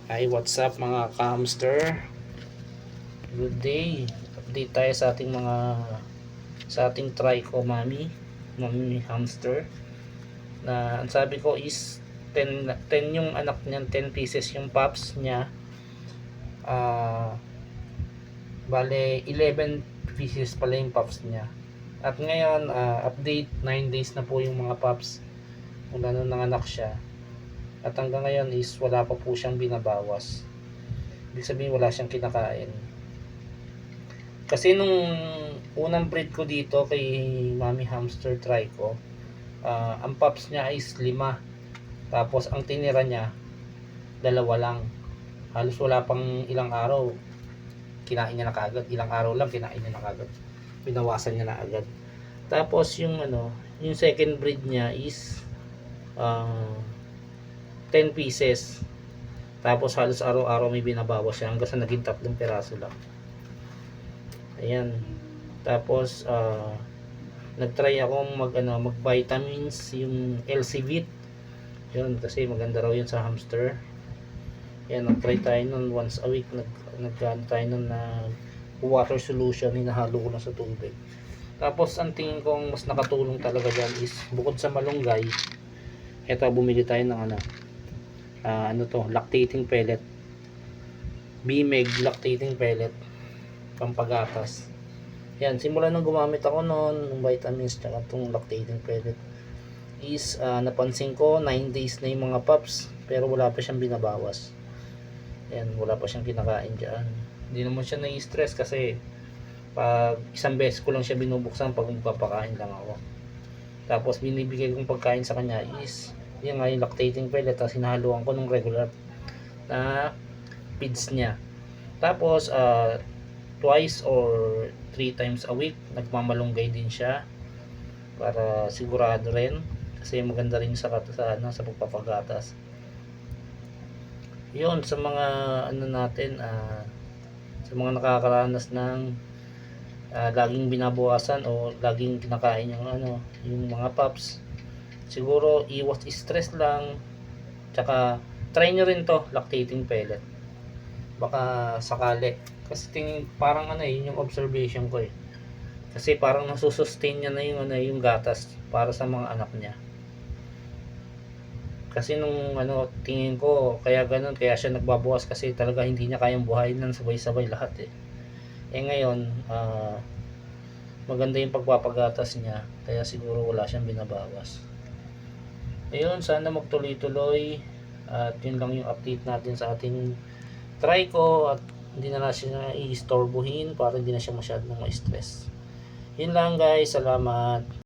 Hi, what's up mga ka-hamster? Good day. Update tayo sa ating trico mami hamster. Na ang sabi ko is 10 yung anak niyan, 10 pieces yung pups niya. Bale 11 pieces pala yung pups niya. At ngayon, update 9 days na po yung mga pups mula nung nanganak siya. At hanggang ngayon is wala pa po siyang binabawas. Ibig sabihin wala siyang kinakain. Kasi nung unang breed ko dito kay Mami Hamster Trico, ang pups niya is 5. Tapos ang tinira niya 2 lang. Halos wala pang ilang araw kinain niya na kaagad. Ilang araw lang kinain niya na kaagad. Binawasan niya na agad. Tapos yung yung second breed niya is 10 pieces. Tapos halos araw-araw may binabawas siya hanggang sa naging 3 piraso lang. Ayan. Tapos nagtry akong mag vitamins yung LC-Vit. Yun kasi maganda raw yun sa hamster. Ayan, nagtry tayo nun once a week. Nagkaan tayo nun na water solution, hinahalo ko lang sa tubig. Tapos ang tingin kong mas nakatulong talaga dyan is bukod sa malunggay, eto bumili tayo ng lactating pellet, Bimeg lactating pellet, pampagatas. Yan, simula nung gumamit ako noon ng vitamins tsaka itong lactating pellet is napansin ko 9 days na yung mga pups pero wala pa siyang binabawas. Yan, wala pa siyang kinakain dyan. Hindi naman siya nai-stress kasi pag isang beses ko lang siya binubuksan pag magpapakain lang ako. Tapos binibigay kong pagkain sa kanya is yung lactating pellet, tapos hinahaluan ko ng regular na feeds niya. Tapos twice or 3 times a week nagmamalunggay din siya para sigurado rin kasi maganda rin sa pagpapagatas. Yun, sa mga sa mga nakakaranas ng laging binabawasan o laging kinakain yung mga pups, siguro iwas stress lang. Tsaka try nyo rin to lactating pellet, baka sakali. Kasi parang yun yung observation ko kasi parang nasusustain niya na yung gatas para sa mga anak niya. Kasi nung tingin ko kaya siya nagbabawas kasi talaga hindi niya kayang buhayin ng sabay-sabay lahat ngayon maganda yung pagpapagatas niya kaya siguro wala siyang binabawas. Ayun, sana magtuloy-tuloy at yun lang yung update natin sa ating trico at hindi na siya i-istorbohin para hindi na siya masyadong ma-stress. Yun lang guys, salamat.